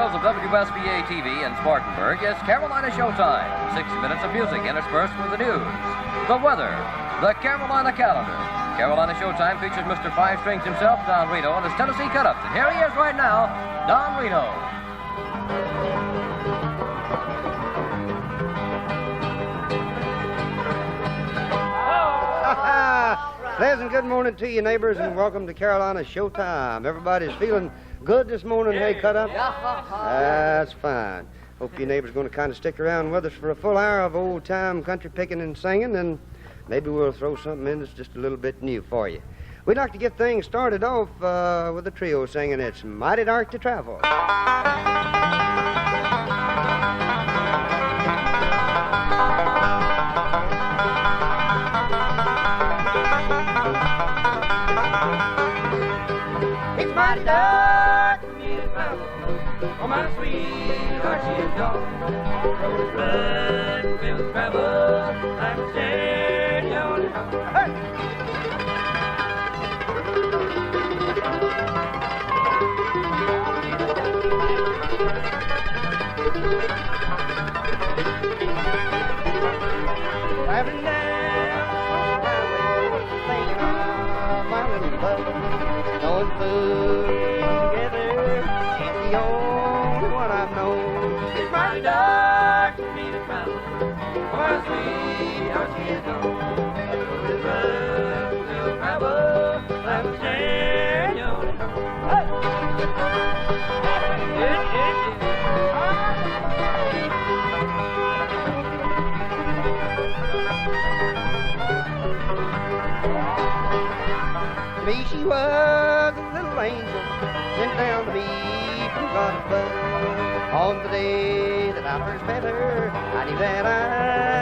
studios of WSBA-TV in Spartanburg, it's Carolina Showtime. 60 minutes of music interspersed with the news, the weather, the Carolina calendar. Carolina Showtime features Mr. Five Strings himself, Don Reno, and his Tennessee cut-ups. And here he is right now, Don Reno. Pleasant good morning to you, neighbors, and welcome to Carolina Showtime. Everybody's feeling good this morning, hey, cut up? That's fine. Hope you neighbors are going to kind of stick around with us for a full hour of old-time country picking and singing, and maybe we'll throw something in that's just a little bit new for you. We'd like to get things started off with a trio singing It's Mighty Dark to Travel. It's mighty dark for me to travel, for my sweetheart she is gone. Road blood will travel, I'm a steady on it. Hey! Driving down the highway, thinking of my little love. Knowing food together is the only one I've known. It's mighty dark for me to travel, for my sweetheart she is gone. This road will travel, I'm standing on it. To me she was a little angel sent down to me from God above. On the day that I first met her, I knew that I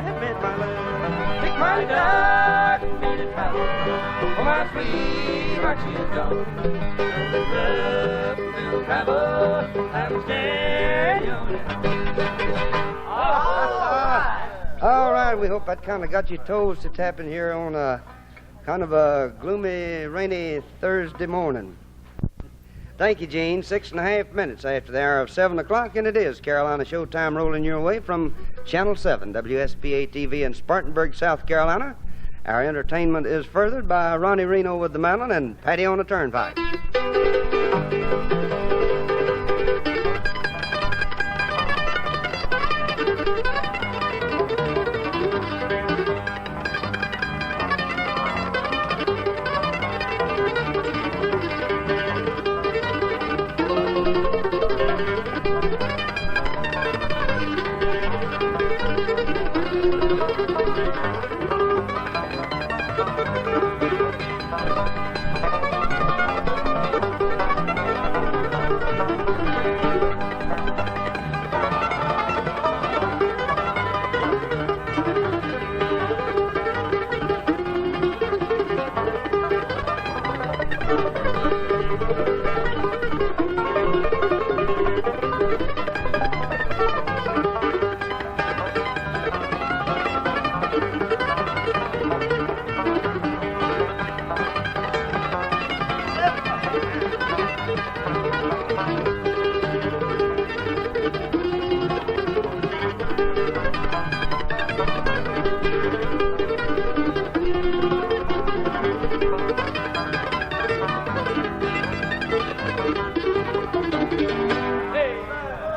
had met my love. It's mighty dark for me to travel, for my sweetheart she is gone. This road will travel, I'm steady on it. All right, we hope that kind of got your toes to tapping here on a kind of a gloomy, rainy Thursday morning. Thank you, Gene. 6.5 minutes after the hour of 7 o'clock, and it is Carolina Showtime rolling your way from Channel 7, WSBA-TV in Spartanburg, South Carolina. Our entertainment is furthered by Ronnie Reno with the mandolin and Paddy on the Turnpike.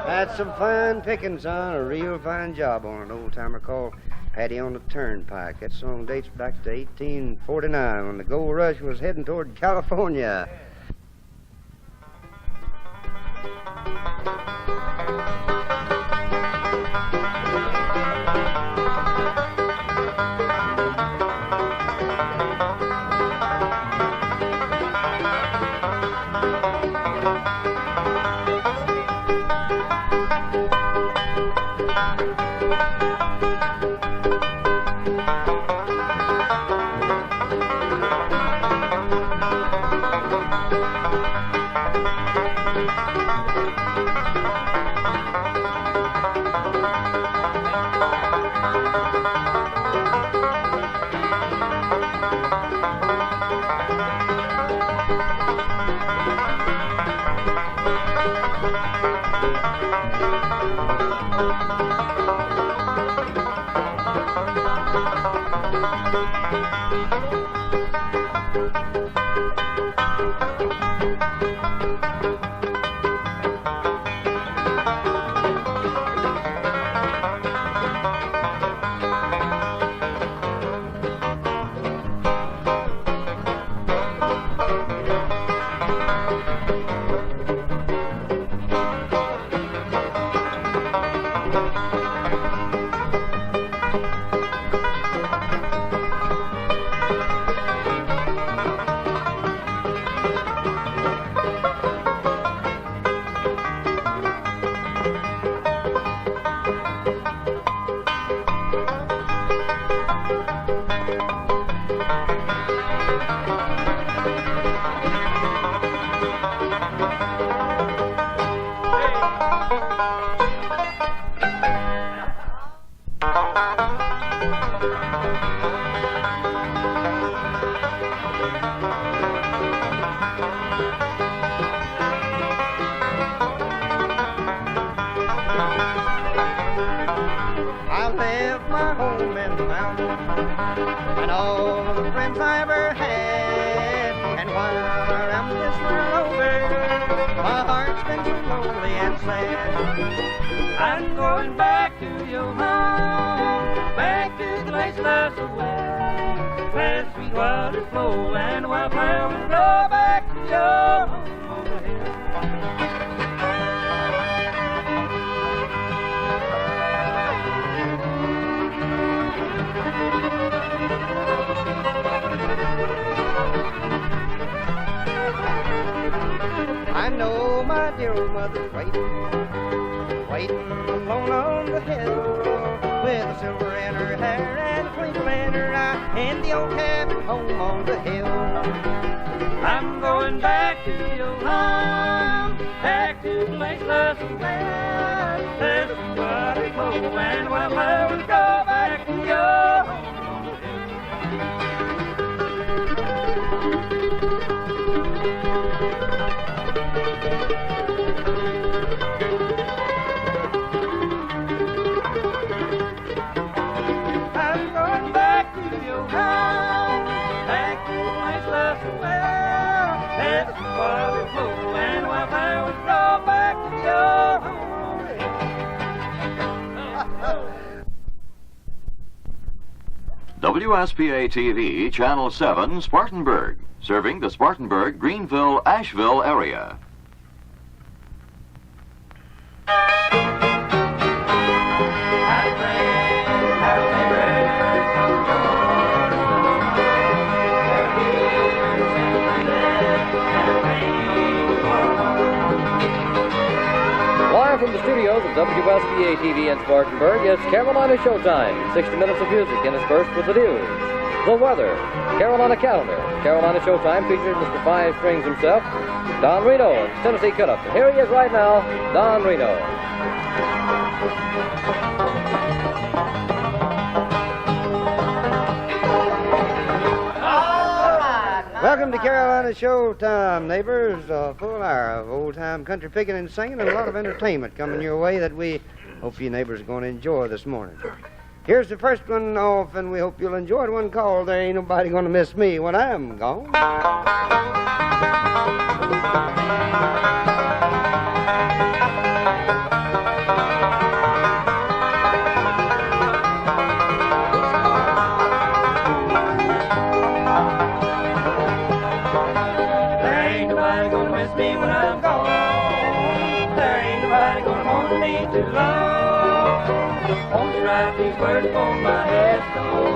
That's some fine picking, son. A real fine job on an old-timer called Paddy on the Turnpike. That song dates back to 1849 when the gold rush was heading toward California. I left my home in the mountains and all of the friends I ever had. And while I'm this world over, my heart's been so lonely and sad. I'm going back to your home, back to the place that's away, where sweet waters flow and wildflowers grow. Back to your home over here. I know my dear old mother's waiting alone on the hill, with a silver in her hair and a twinkle in her eye, in the old cabin home on the hill. I'm going back to your home, back to the place that's away, there's the water flow and wildflowers go. Back to your home on the hill. I'm going back to your house, back to the place that's away, there's the water flow and wildflowers grow. Back to your home. WSPA-TV, Channel 7, Spartanburg, serving the Spartanburg, Greenville, Asheville area. Live from the studios of WSPA-TV in Spartanburg, it's Carolina Showtime. 60 minutes of music interspersed with the news. The weather, Carolina calendar. Carolina Showtime features Mr. Five Strings himself, Don Reno and Tennessee Cut-Up. And here he is right now, Don Reno. Welcome to Carolina Showtime, neighbors. A full hour of old-time country picking and singing and a lot of entertainment coming your way that we hope you neighbors are going to enjoy this morning. Here's the first one off, and we hope you'll enjoy it. One called There Ain't Nobody Gonna Miss Me When I'm Gone. Too long. Won't you write these words on my headstone?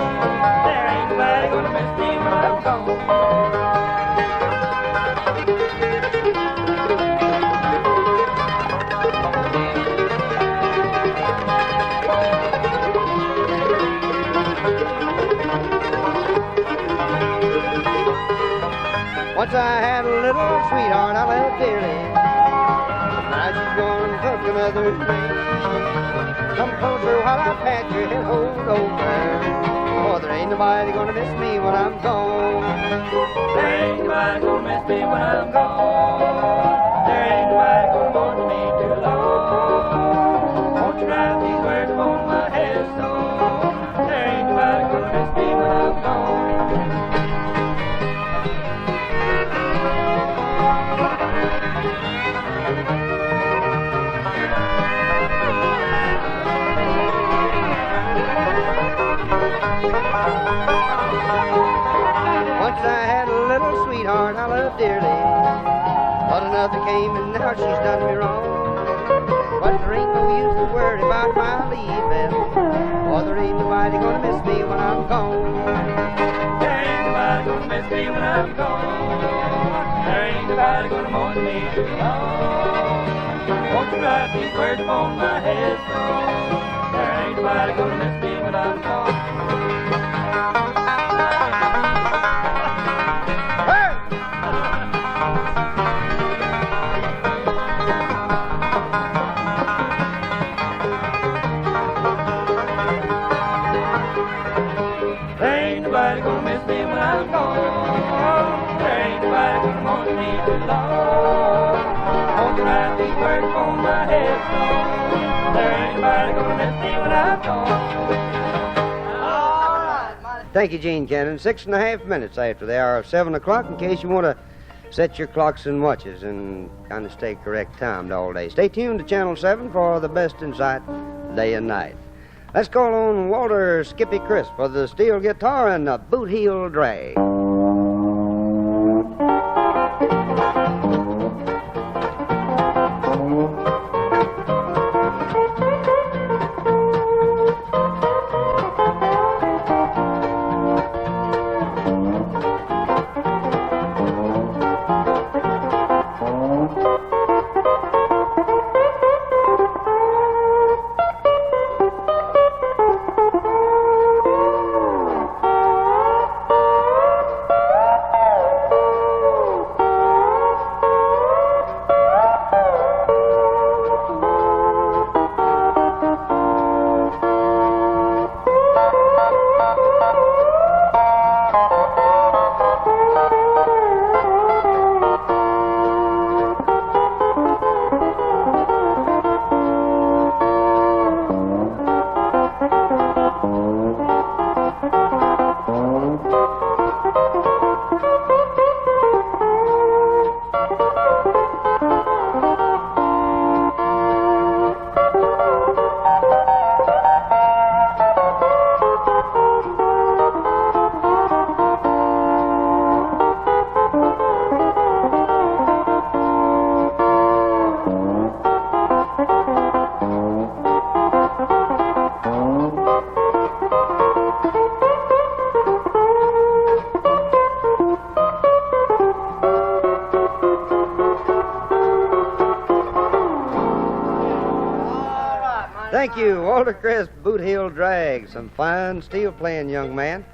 There ain't nobody gonna miss me when I'm gone. Once I had a little sweetheart I loved dearly. Now she's gone and took another thing. Come closer while I pat your head, hold over. For there ain't nobody gonna miss me when I'm gone. There ain't nobody gonna miss me when I'm gone. There ain't nobody gonna Another came and now she's done me wrong. But there ain't no use to worry about my leaving, for there ain't nobody gonna miss me when I'm gone. There ain't nobody gonna miss me when I'm gone. There ain't nobody gonna mourn me too long. Won't you write these words upon my headstone? There ain't nobody gonna miss me when I'm gone. Thank you, Gene Cannon. 6.5 minutes after the hour of 7 o'clock, in case you want to set your clocks and watches and kind of stay correct timed all day. Stay tuned to Channel 7 for the best insight day and night. Let's call on Walter Skippy Crisp for the steel guitar and the boot heel drag. Thank you, Walter Crisp, boot heel drag. Some fine steel playing, young man.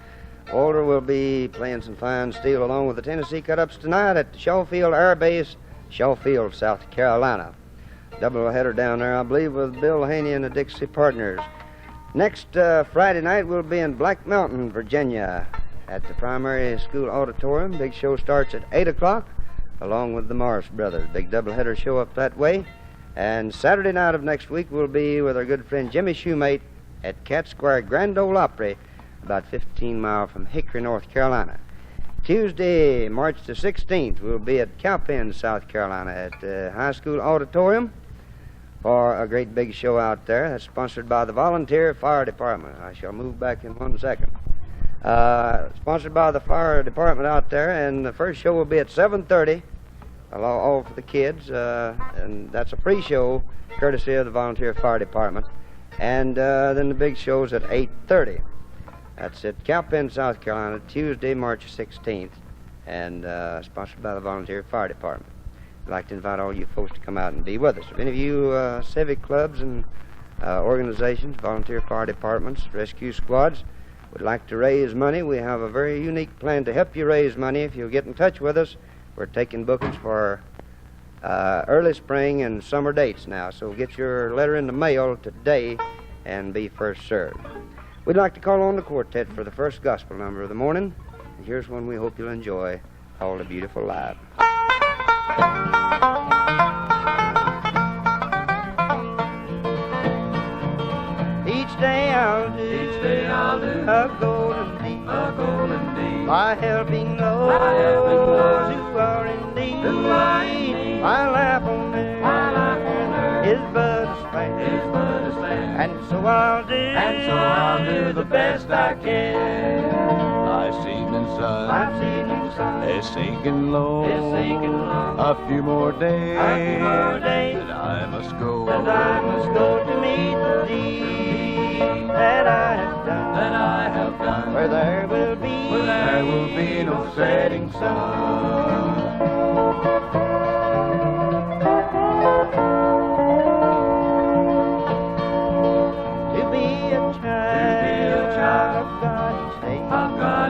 Walter will be playing some fine steel along with the Tennessee Cut-Ups tonight at the Shawfield Air Base, Shawfield, South Carolina. Doubleheader down there, I believe, with Bill Haney and the Dixie Partners. Next Friday night, we'll be in Black Mountain, Virginia, at the Primary School Auditorium. Big show starts at 8 o'clock, along with the Morris Brothers. Big doubleheader show up that way. And Saturday night of next week, we'll be with our good friend Jimmy Shoemate at Cat Square Grand Ole Opry, about 15 miles from Hickory, North Carolina. Tuesday, March the 16th, we'll be at Cowpen, South Carolina, at the High School Auditorium for a great big show out there. That's sponsored by the Volunteer Fire Department. I shall move back in 1 second. Sponsored by the Fire Department out there, and the first show will be at 7:30. All for the kids, and that's a pre-show courtesy of the Volunteer Fire Department. And then the big show's at 8:30. That's at Cowpen, South Carolina, Tuesday, March 16th, and sponsored by the Volunteer Fire Department. I'd like to invite all you folks to come out and be with us. If any of you civic clubs and organizations, volunteer fire departments, rescue squads, would like to raise money, we have a very unique plan to help you raise money. If you'll get in touch with us, we're taking bookings for early spring and summer dates now, so get your letter in the mail today and be first served. We'd like to call on the quartet for the first gospel number of the morning. And here's one we hope you'll enjoy, All the Beautiful Life. Each day I'll do a golden deed, by helping those who are in need. My life on earth is but a span, and so I'll do the best I can. I Life's evening sun, Life's evening sun is sinking low. is sinking low. A few more days, And I must go. I must go to meet the deed that I have done. That I have done. Where there will be no setting sun. To be a child of God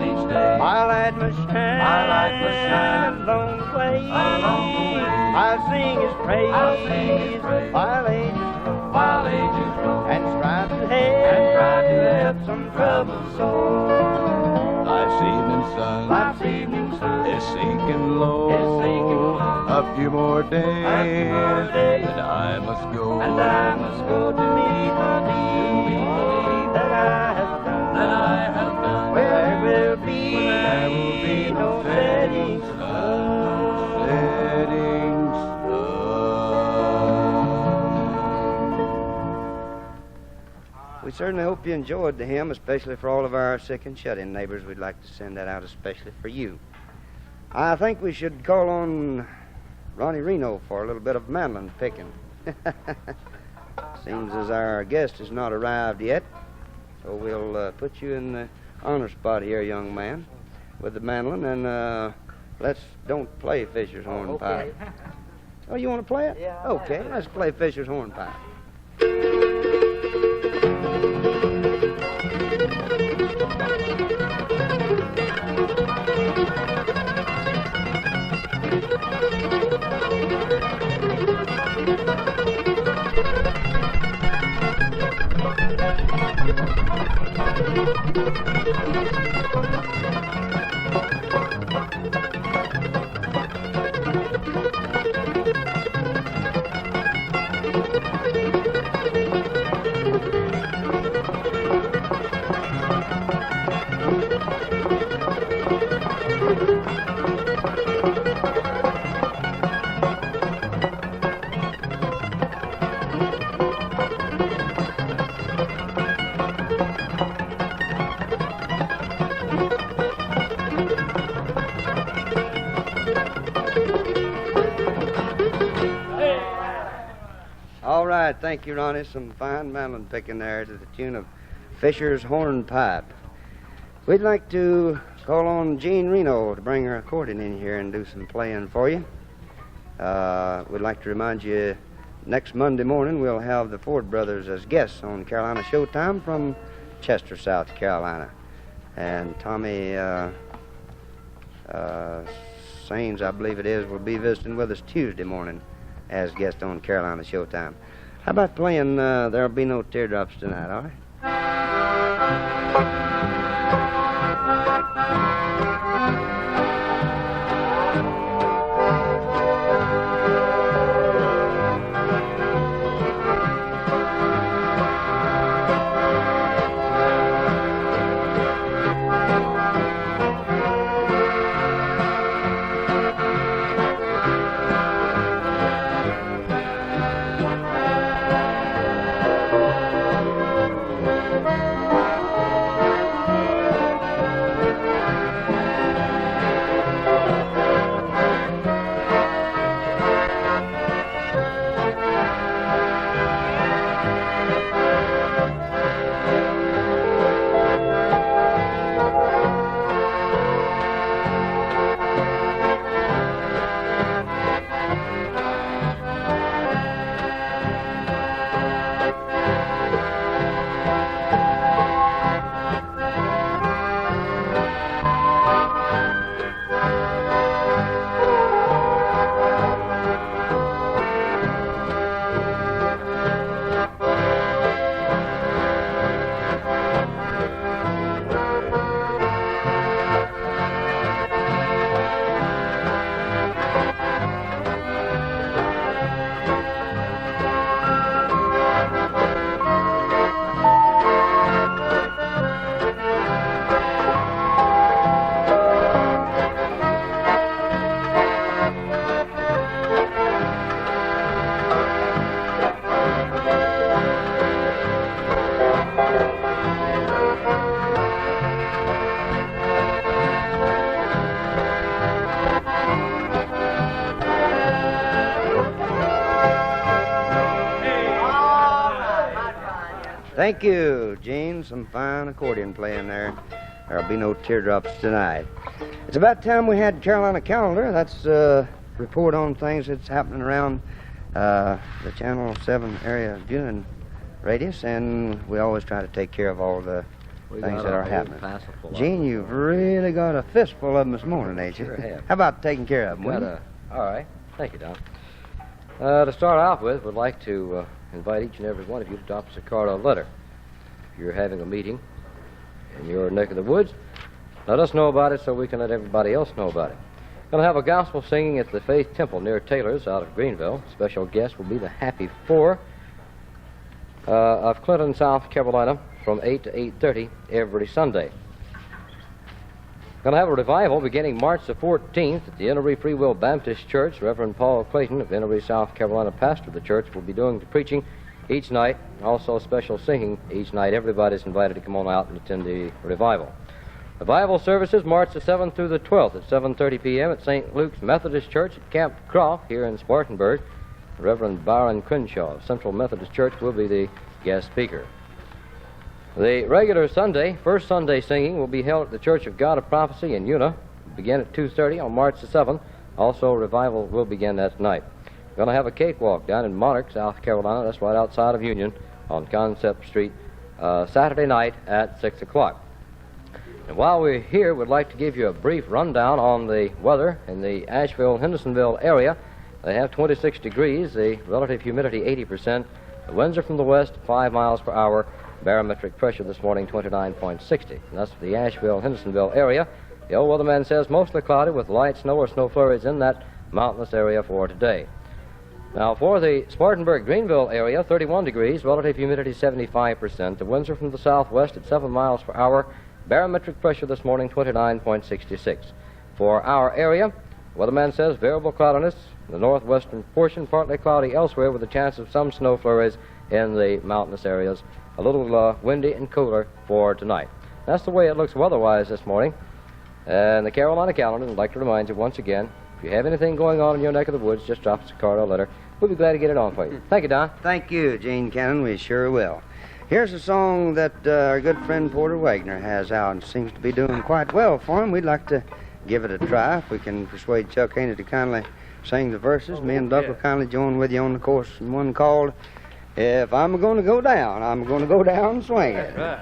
each day. My light must shine along the way. I'll sing His praise while ages roll, and strive to help some troubled soul. Life's evening sun is sinking low. A few more days, and I must go. And I must go to meet the deed that I have done. Where there will be no setting sun. Setting sun. We certainly hope you enjoyed the hymn, especially for all of our sick and shut-in neighbors. We'd like to send that out especially for you. I think we should call on Ronnie Reno for a little bit of mandolin picking. Seems as our guest has not arrived yet, so we'll put you in the honor spot here, young man, with the mandolin, and don't play Fisher's hornpipe. Okay. Oh, you want to play it? Yeah. Okay, let's play Fisher's hornpipe. All right, thank you, Ronnie. Some fine mandolin picking there to the tune of Fisher's Hornpipe. We'd like to call on Jean Reno to bring her accordion in here and do some playing for you. We'd like to remind you, next Monday morning we'll have the Ford Brothers as guests on Carolina Showtime from Chester, South Carolina. And Tommy Saines, I believe it is, will be visiting with us Tuesday morning as guest on Carolina Showtime. How about playing There'll Be No Teardrops tonight, all right? Thank you, Gene. Some fine accordion playing there. There'll be no teardrops tonight. It's about time we had Carolina Calendar. That's a report on things that's happening around the Channel 7 area viewing radius, and we always try to take care of all the things that are happening. Gene, you've really got a fistful of them this morning, ain't you? Sure have. How about taking care of them, will you? All right. Thank you, Don. To start off with, we'd like to invite each and every one of you to drop us a card or a letter. If you're having a meeting in your neck of the woods, let us know about it so we can let everybody else know about it. Going to have a gospel singing at the Faith Temple near Taylor's out of Greenville. Special guest will be the Happy Four of Clinton, South Carolina, from 8 to 8:30 every Sunday. Going to have a revival beginning March the 14th at the Innery Free Will Baptist Church. Reverend Paul Clayton of Innery, South Carolina, pastor of the church, will be doing the preaching each night. Also special singing each night. Everybody's invited to come on out and attend the revival. Revival services March the 7th through the 12th at 7:30 p.m. at St. Luke's Methodist Church at Camp Croft here in Spartanburg. Reverend Byron Crenshaw of Central Methodist Church will be the guest speaker. The regular Sunday, first Sunday singing, will be held at the Church of God of Prophecy in Una. It'll begin at 2:30 on March the 7th. Also, revival will begin that night. We're going to have a cakewalk down in Monarch, South Carolina. That's right outside of Union on Concept Street, Saturday night at 6 o'clock. And while we're here, we'd like to give you a brief rundown on the weather in the Asheville-Hendersonville area. They have 26 degrees, the relative humidity 80%. The winds are from the west, 5 miles per hour. Barometric pressure this morning, 29.60. And that's the Asheville-Hendersonville area. The old weatherman says mostly cloudy with light snow or snow flurries in that mountainous area for today. Now, for the Spartanburg-Greenville area, 31 degrees, relative humidity 75%. The winds are from the southwest at 7 miles per hour. Barometric pressure this morning, 29.66. For our area, the weatherman says variable cloudiness in the northwestern portion, partly cloudy elsewhere with a chance of some snow flurries in the mountainous areas. A little windy and cooler for tonight. That's the way it looks weather-wise this morning. And the Carolina Calendar, I'd like to remind you once again, if you have anything going on in your neck of the woods, just drop us a card or a letter. We'll be glad to get it on for you. Thank you, Don. Thank you, Gene Cannon. We sure will. Here's a song that our good friend Porter Wagner has out and seems to be doing quite well for him. We'd like to give it a try if we can persuade Chuck Haney to kindly sing the verses. Me and Duck will kindly join with you on the course in one called If I'm Gonna Go Down, I'm Gonna Go Down Swinging. Right.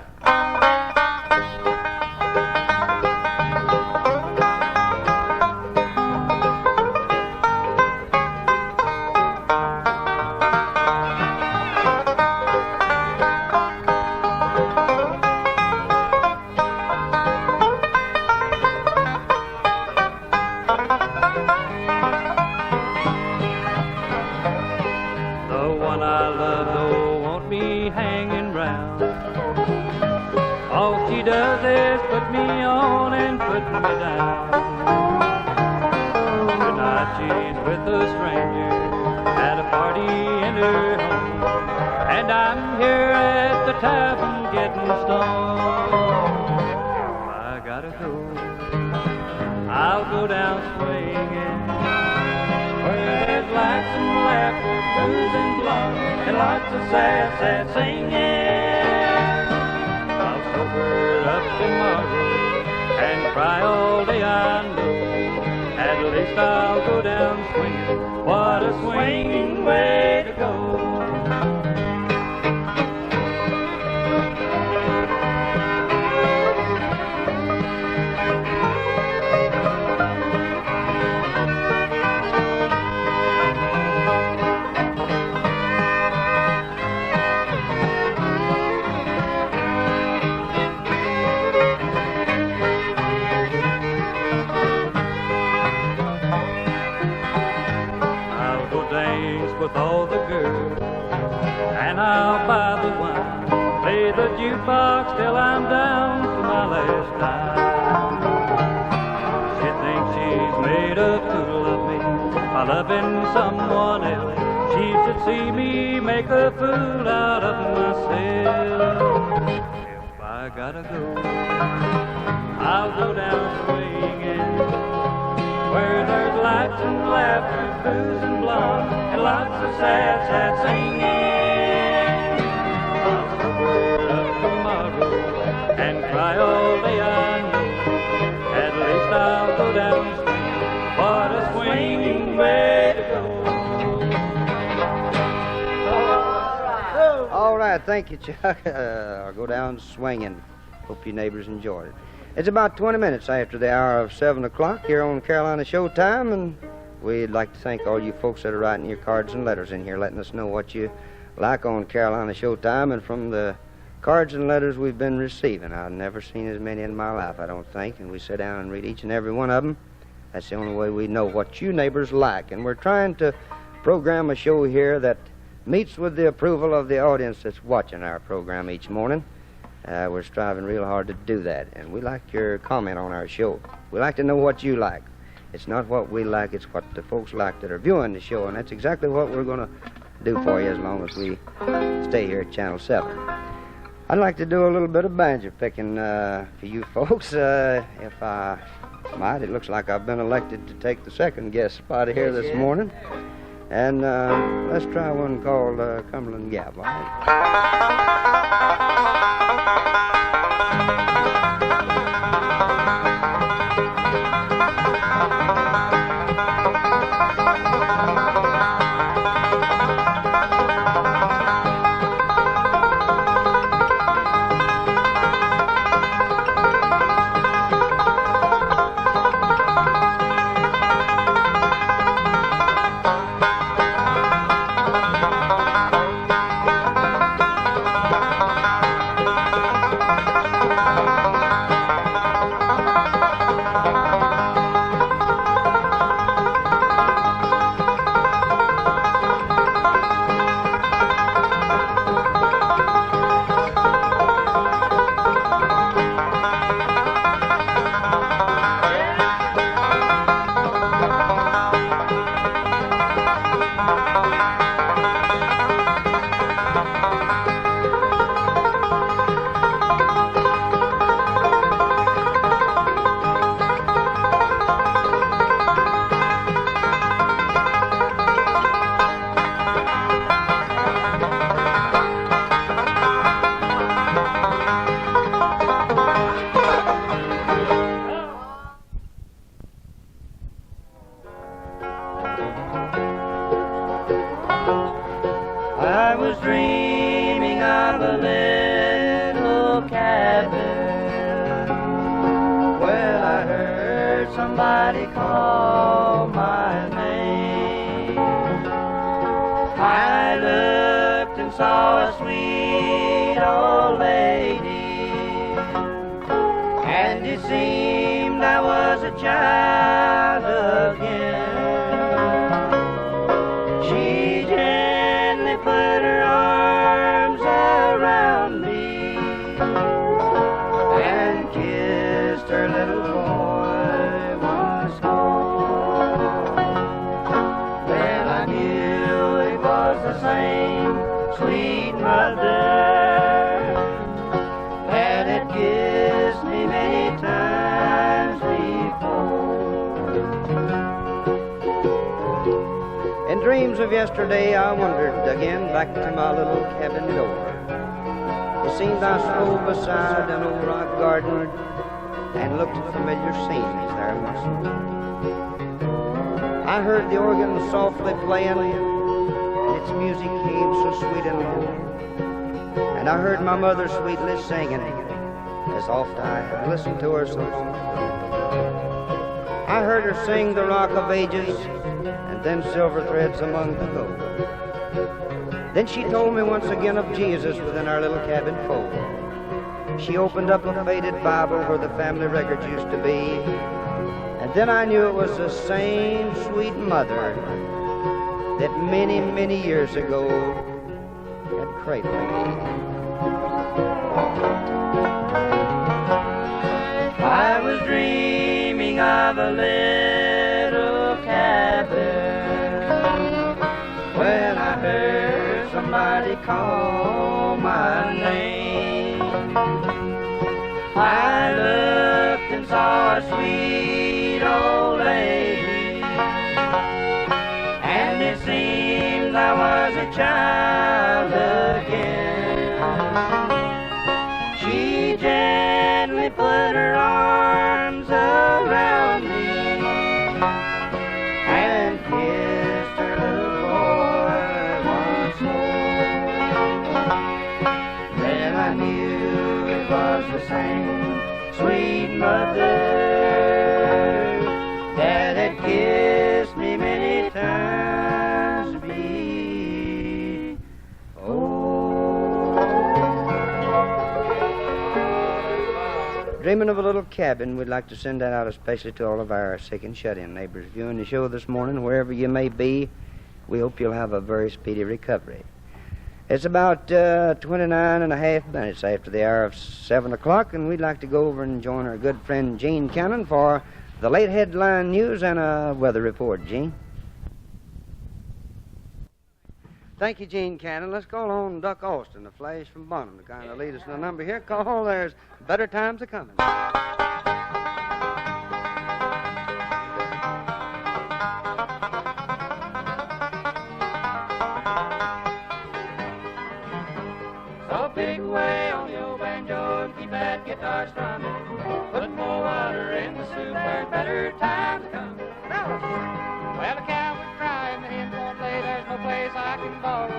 Lots of sad, sad singing. All right, thank you, Chuck. I'll go down swinging. Hope you neighbors enjoyed it. It's about 20 minutes after the hour of 7 o'clock here on Carolina Showtime, and we'd like to thank all you folks that are writing your cards and letters in here, letting us know what you like on Carolina Showtime, and from the cards and letters we've been receiving. I've never seen as many in my life, I don't think, and we sit down and read each and every one of them. That's the only way we know what you neighbors like, and we're trying to program a show here that meets with the approval of the audience that's watching our program each morning. We're striving real hard to do that, and we like your comment on our show. We like to know what you like. It's not what we like, it's what the folks like that are viewing the show, and that's exactly what we're going to do for you as long as we stay here at Channel 7. I'd like to do a little bit of banjo picking for you folks, if I might. It looks like I've been elected to take the second guest spot here this morning. And let's try one called Cumberland Gap, all right? I was dreaming of a little cabin. Well, I heard somebody call my name. I looked and saw a sweet old lady, and it seemed I was a child again. She gently put her arms around me and kissed her little boy once more. Then I knew it was the same sweet mother that had kissed me many times before. In dreams of yesterday, I wandered again back to my little cabin door. It seemed I strolled beside an old rock garden and looked at familiar scenes there once more. I heard the organ softly playing, and its music came so sweet and low. And I heard my mother sweetly singing, as oft I had listened to her so long ago. I heard her sing the Rock of Ages, and then Silver Threads Among the Gold. Then she told me once again of Jesus within our little cabin fold. She opened up a faded Bible where the family records used to be, and then I knew it was the same sweet mother that many, many years ago had cradled me. I was dreaming of a little cabin when I heard somebody call my name. I looked and saw a sweet old lady, and it seems I was a child again. She gently put her arms around me and kissed her little boy once more. I knew it was the same sweet mother that had kissed me many times before. Dreaming of a little cabin, we'd like to send that out especially to all of our sick and shut-in neighbors viewing the show this morning, wherever you may be. We hope you'll have a very speedy recovery. It's about 29 and a half minutes after the hour of 7 o'clock, and we'd like to go over and join our good friend Gene Cannon for the late headline news and a weather report. Gene? Thank you, Gene Cannon. Let's call on Duck Austin, a flash from Bonham, to kind of lead us in a number here. Call, there's better times a coming. Big away on the old banjo and keep that guitar strumming. Put more water in the soup, there's better times coming. Well, the cow was crying, the hens won't lay, there's no place I can borrow.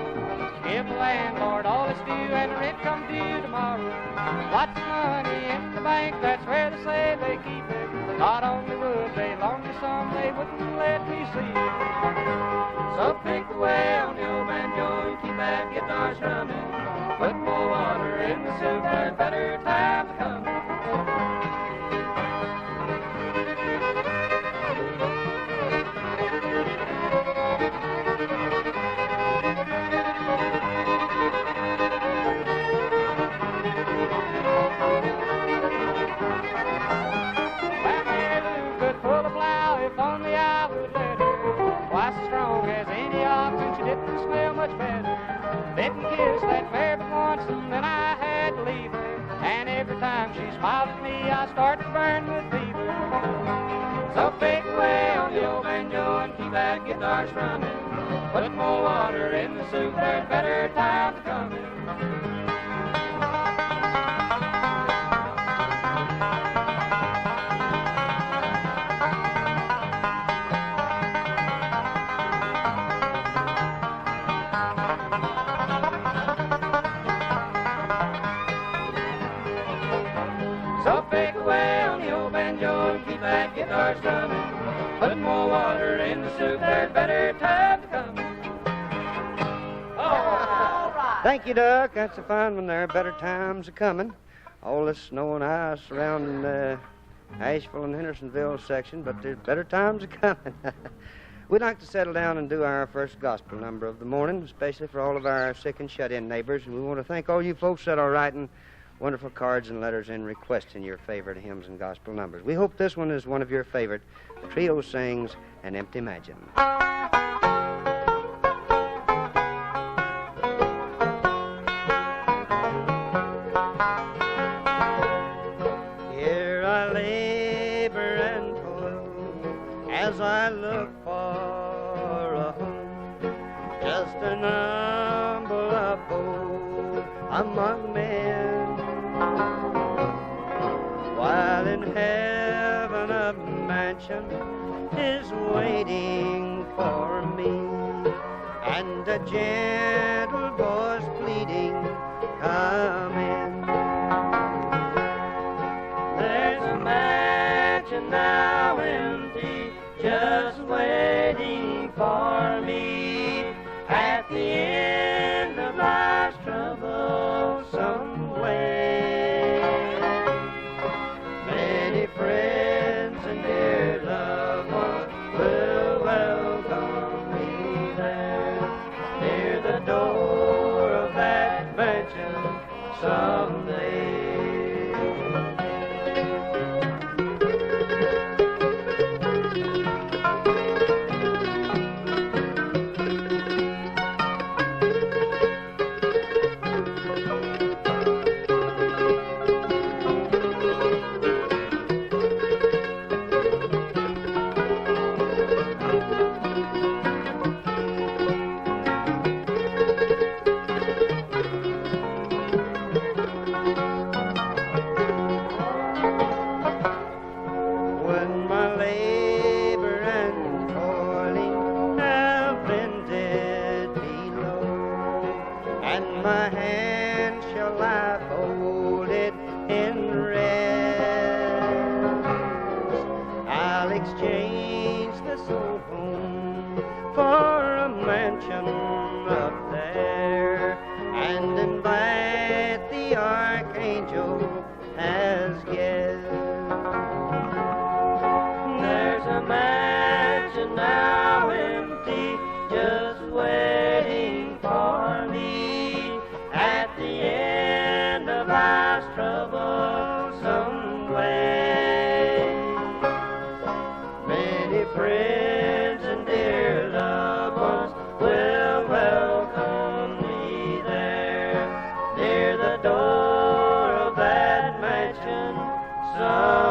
Give the landlord all his due and the rent come due tomorrow. Lots of money in the bank, that's where they say they keep it. Not only would they loan me some, they wouldn't let me see it. So pick away on the old banjo and keep that guitar strumming. Put more water in the soup, there's better times coming. Well, Mary could pull a plow if only I would let her. Twice as strong as any ox, and she didn't smell much better. Didn't kiss that mare but once, and then I had to leave her. And every time she smiled at me, I start to burn with fever. So pick away on the old banjo and keep that guitar strumming. Put more water in the soup, there's better times coming. So pick away on the old banjo and keep that guitar strumming. Put more water in the soup, there's better times coming. All right. Thank you, Duck. That's a fine one there. Better times are coming. All this snow and ice surrounding Asheville and Hendersonville section, but there's better times are coming. We'd like to settle down and do our first gospel number of the morning, especially for all of our sick and shut-in neighbors. And we want to thank all you folks that are writing wonderful cards and letters and requesting your favorite hymns and gospel numbers. We hope this one is one of your favorite. The trio sings An Empty Mansion. Here I labor and toil as I look for a home, just an humble abode among men. While in heaven a mansion is waiting for me, and a gentle voice pleading, come in. There's a mansion now empty, just waiting for me. At the end of life's trouble somewhere. Many friends and dear loved ones will welcome me there. Near the door of that mansion someday. my hand shall I fold it in rest. I'll exchange this old home for a mansion up there, and invite the archangel as guest. There's a mansion now empty, just waiting for me at the end of life's troublesome way. Many friends and dear loved ones will welcome me there, near the door of that mansion someday.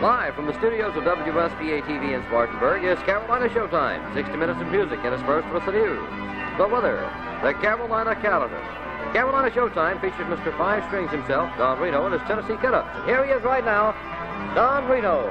Live from the studios of WSBA-TV in Spartanburg is Carolina Showtime. 60 minutes of music interspersed with the news, the weather, the Carolina calendar. Carolina Showtime features Mr. Five Strings himself, Don Reno, and his Tennessee Canucks. And here he is right now, Don Reno.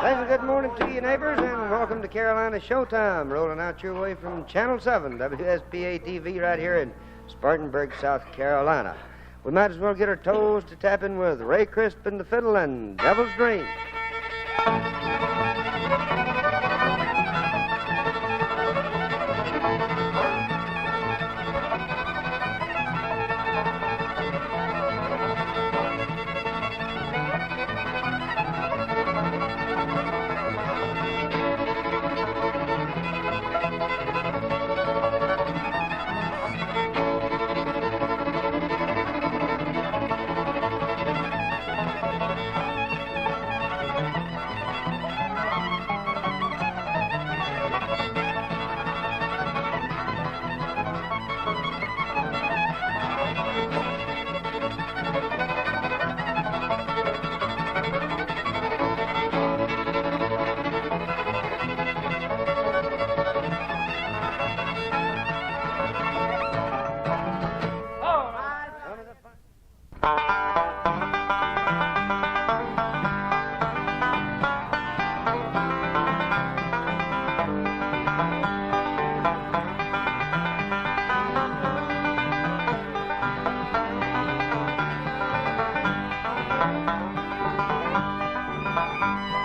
Pleasant good morning to you, neighbors, and welcome to Carolina Showtime, rolling out your way from Channel 7, WSBA-TV, right here in Spartanburg, South Carolina. We might as well get our toes to tapping with Ray Crisp and the fiddle and Devil's Dream.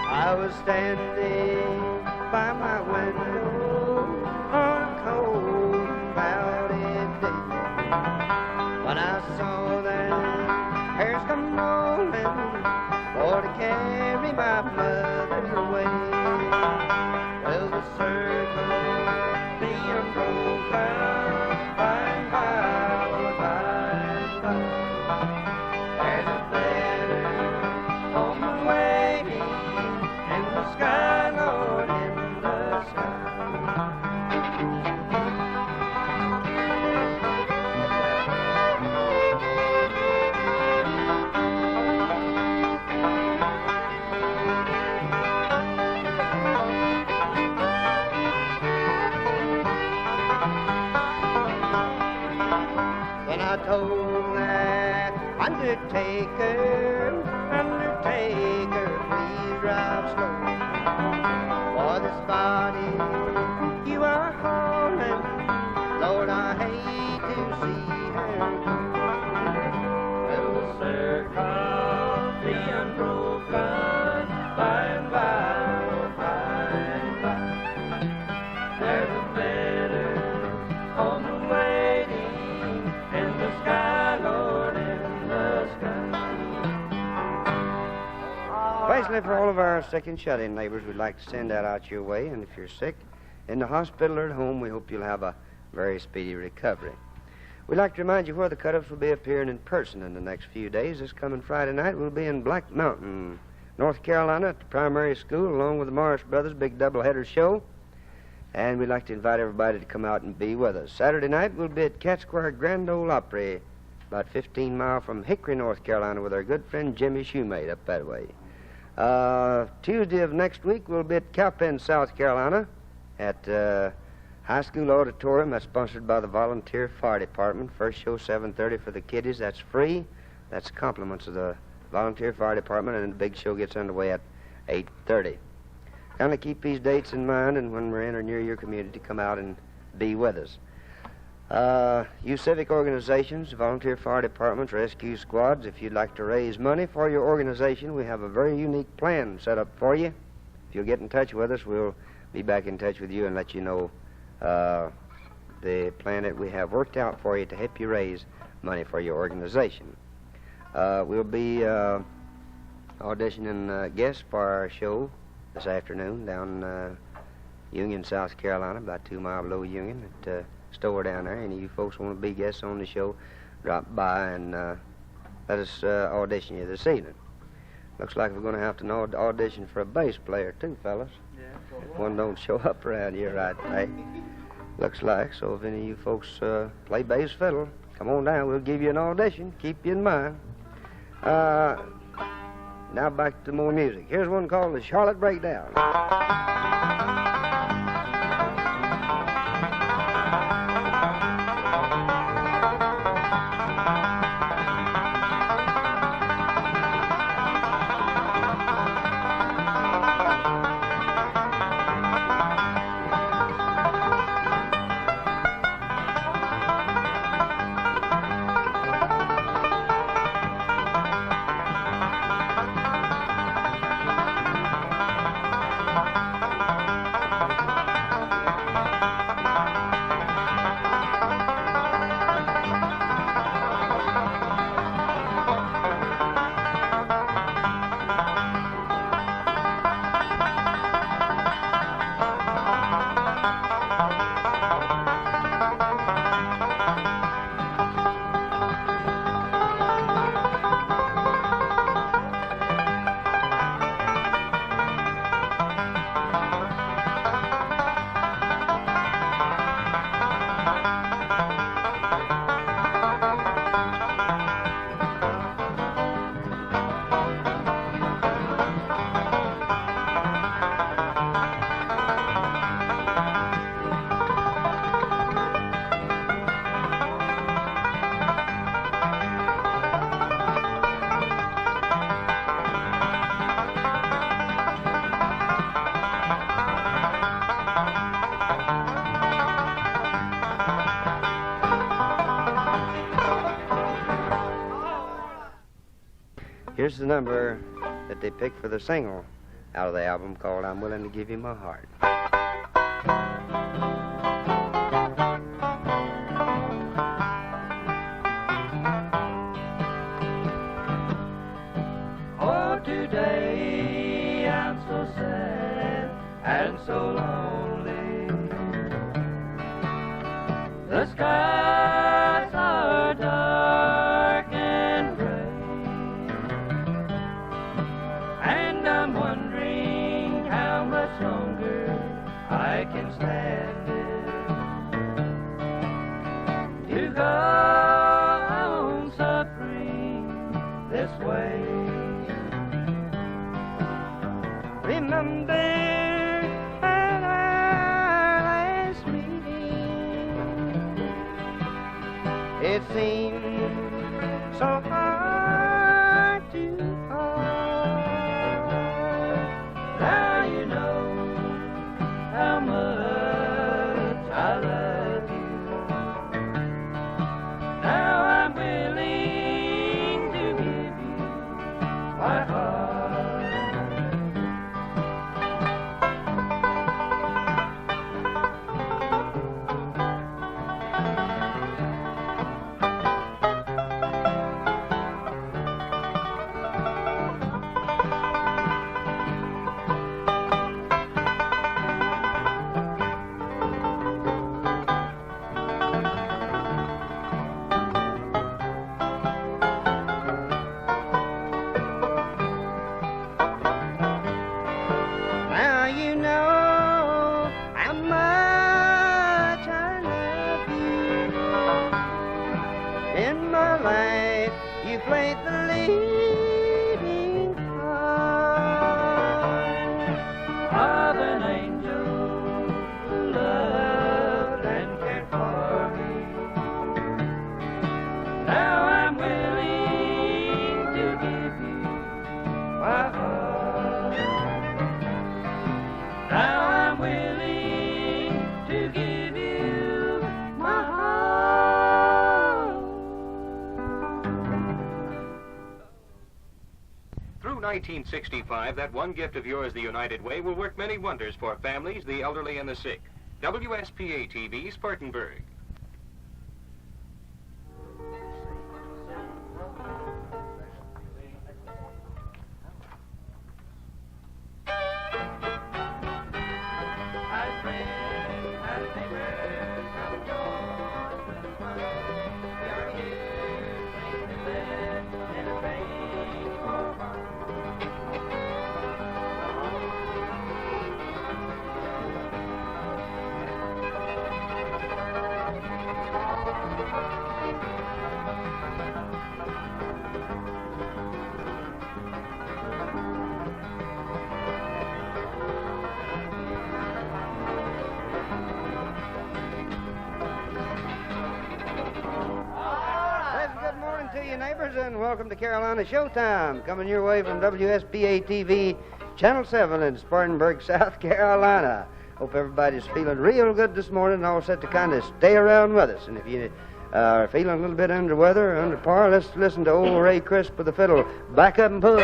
I was standing by my window on a cold, cloudy day when I saw them hares come rolling for to carry my mother away. Well, the circle, the unbroken, by and by, there's a better home waiting in the sky, Lord, in the sky. told that undertaker, undertaker, please drive slow. For this body you are hauling, Lord, I hate to see her go. Little circle, the unbroken, by and by, by and by. There's a better on the waiting in the sky, Lord, in the sky. Especially for all of our sick and shut-in neighbors, we'd like to send that out your way. And if you're sick in the hospital or at home, we hope you'll have a very speedy recovery. We'd like to remind you where the Cut-Ups will be appearing in person in the next few days. This coming Friday night, we'll be in Black Mountain, North Carolina at the primary school, along with the Morris Brothers' big doubleheader show. And we'd like to invite everybody to come out and be with us. Saturday night, we'll be at Cat Square Grand Ole Opry, about 15 miles from Hickory, North Carolina, with our good friend Jimmy Shoemate up that way. Tuesday of next week, we'll be at Cowpen, South Carolina, at High School Auditorium. That's sponsored by the Volunteer Fire Department. First show, 7:30 for the kiddies. That's free. That's compliments of the Volunteer Fire Department, and the big show gets underway at 8:30. Kind of keep these dates in mind, and when we're in or near your community, come out and be with us. You civic organizations, volunteer fire departments, rescue squads, if you'd like to raise money for your organization, we have a very unique plan set up for you. If you'll get in touch with us, we'll be back in touch with you and let you know the plan that we have worked out for you to help you raise money for your organization. We'll be auditioning guests for our show this afternoon down Union, South Carolina, about 2 miles below Union, at a store down there. Any of you folks want to be guests on the show, drop by and let us audition you this evening. Looks like we're going to have to audition for a bass player too, fellas. Yeah. If one don't show up around here right away. Looks like. So if any of you folks play bass fiddle, come on down. We'll give you an audition. Keep you in mind. Now back to more music. Here's one called the Charlotte Breakdown. Here's the number that they picked for the single out of the album called I'm Willing to Give You My Heart. Oh, today I'm so sad and so lonely. The skies are dark and gray, and I'm wondering how much longer I can stand it, to go on suffering this way. Remember our last meeting, it seemed so hard to part. Now you know how much I love you. Now I'm willing to give you my heart. Now you know how much I love you. In my life, you played the leading part Of an angel who loved and cared for me. Now I'm willing to give you my heart. Now I'm willing to give you my heart. Through 1965, that one gift of yours, the United Way, will work many wonders for families, the elderly, and the sick. WSPA TV, Spartanburg. As friends, as neighbors, come join the fun. We are here, sing and live, and sing for fun. Pleasant good morning to you, neighbors, and welcome to Carolina Showtime, coming your way from WSPA TV, Channel 7 in Spartanburg, South Carolina. Hope everybody's feeling real good this morning and all set to kind of stay around with us. And if you are feeling a little bit under weather, under par, let's listen to old Ray Crisp with the fiddle. Back up and pull.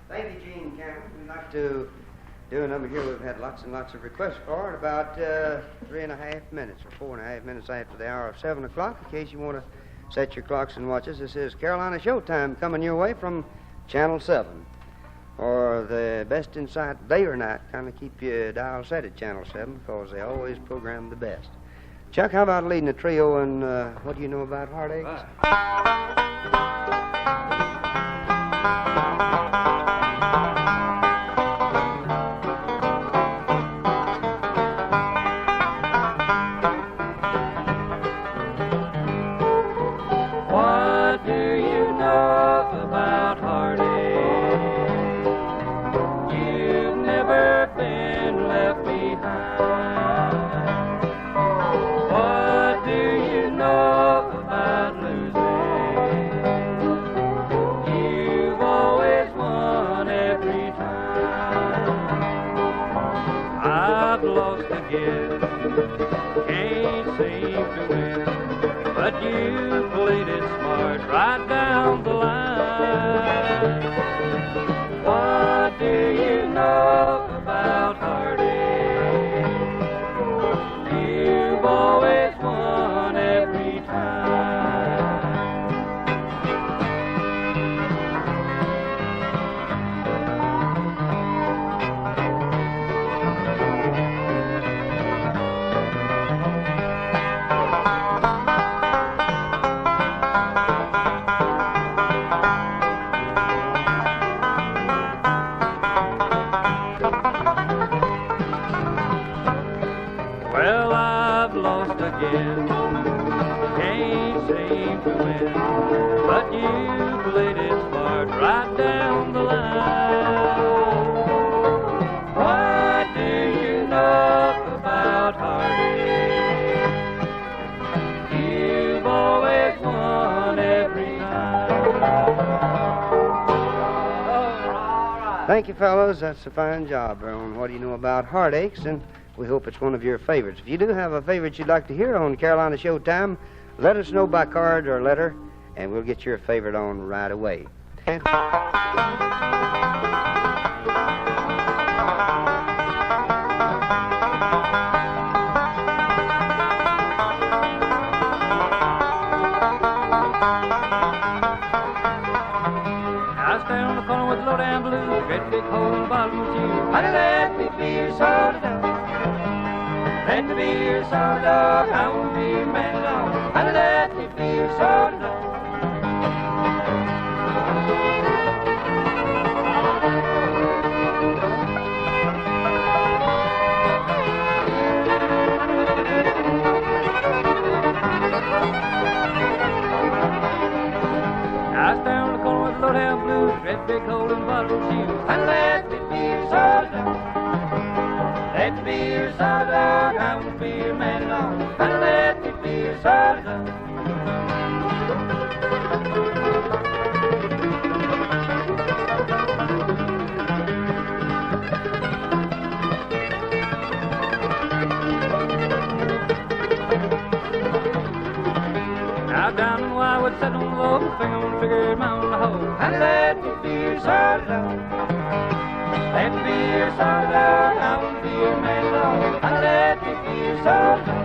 Thank you, Gene Cameron. We'd like to do a number here we've had lots and lots of requests for in about 3.5 minutes or 4.5 minutes after the hour of 7 o'clock. In case you want to set your clocks and watches, this is Carolina Showtime coming your way from Channel 7. Or the best in sight day or night, kind of keep your dial set at Channel 7 because they always program the best. Chuck, how about leading a trio and what do you know about Heartaches? What do you know about heartache? You've never been left behind. What do you know about losing? You've always won every time. I've lost again, can't seem to win. But you played it smart right down the line. Can't seem to win, but you played it smart right down the line. Why do you know about heartaches? You've always won every time. Thank you, fellows. That's a fine job on What Do You Know About Heartaches, and we hope it's one of your favorites. If you do have a favorite you'd like to hear on Carolina Showtime, let us know by card or letter, and we'll get your favorite on right away. I stand on the corner with low down blue, great big hole in the bottom of the shoe. Honey, let me be your soda dog. Let me be your soda dog. I won't be your man dog. Honey, let me be your soda dog. I stand on the corner with low down blue, great big hole in the bottom of the shoe. Honey, let me be your soda dog. Let me be your soda dog. I won't be your man dog. Honey, let me be your soda dog. Now down in Wildwood, sitting on the low, finger on the trigger, mount on the hole. Honey, let me be your soda dog. Let me be your soda dog. I won't be your man dog. Honey, let me be your soda dog.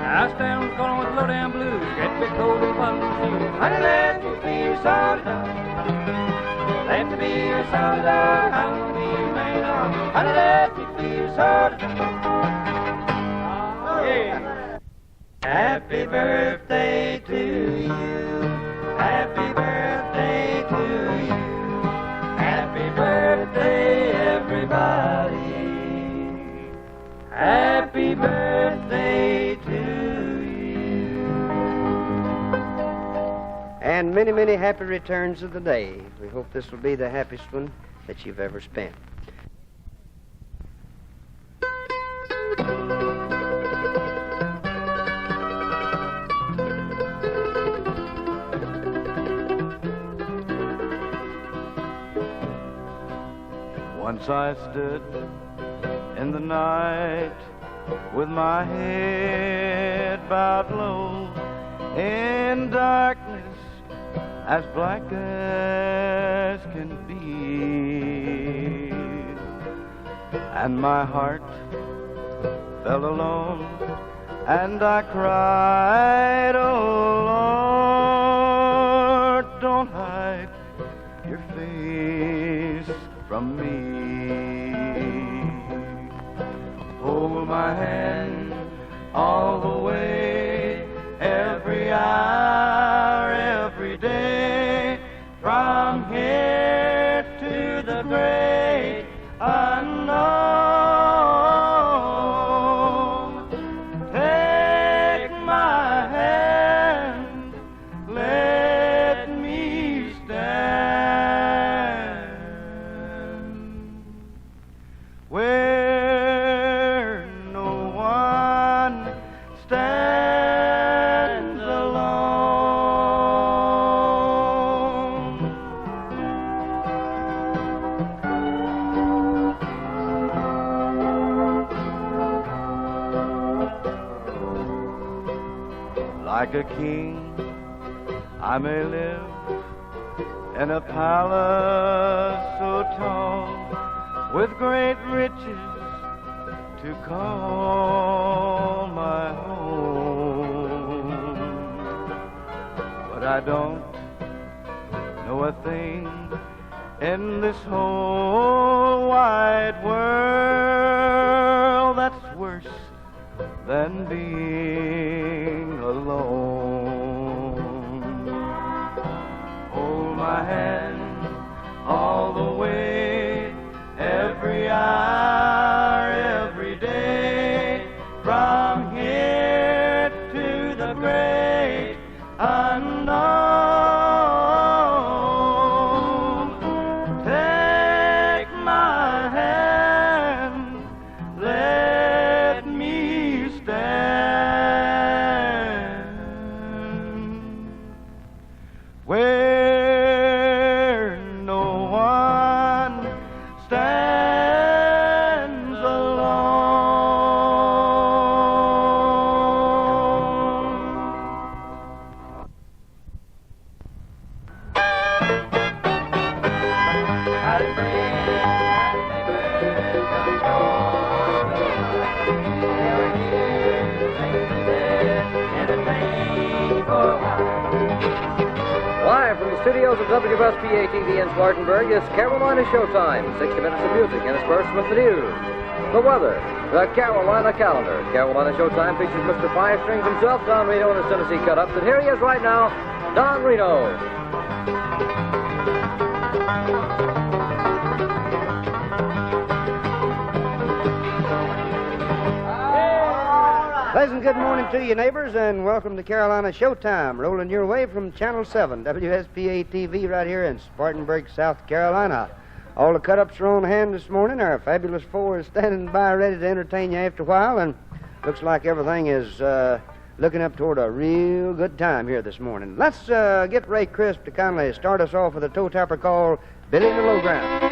I stand on the corner with low down blue, get big hole in the bottom of the shoe. Honey, let me be your soda dog. Let me be your soda dog. I won't be your man dog. Honey, let me be your soda dog. Yeah. Happy birthday to you. Happy birthday to you. Happy birthday, everybody. Happy birthday to you. And many, many happy returns of the day. We hope this will be the happiest one that you've ever spent. Once I stood in the night with my head bowed low in darkness as black as can be, and my heart felt alone, and I cried, oh Lord, don't hide your face from me. Hold my hand all the way, every hour, every day, from here to the great unknown. Take my hand, let me stand where no one stands alone. Like a king, I may live in a palace so tall, with great riches to call my home. But I don't know a thing in this whole wide world that's worse than being alone. my hand all the way, every hour, every day, from here to the great unknown. Take my hand, let me stand where no one stands alone. Howdy, friend, howdy, neighbor, come join the line. We're here to make this entertain for a while. Live from the studios of WSPA-TV in Spartanburg, it's Carolina Showtime. 60 minutes of music interspersed with the news. The weather, the Carolina calendar. Carolina Showtime features Mr. Five Strings himself, Don Reno, and his Tennessee cut-ups. And here he is right now, Don Reno. Pleasant good morning to you, neighbors, and welcome to Carolina Showtime, rolling your way from Channel 7, WSPA-TV, right here in Spartanburg, South Carolina. All the cut-ups are on hand this morning. Our fabulous four is standing by ready to entertain you after a while, and looks like everything is looking up toward a real good time here this morning. Let's get Ray Crisp to kindly start us off with a toe tapper called Billy in the Low Ground.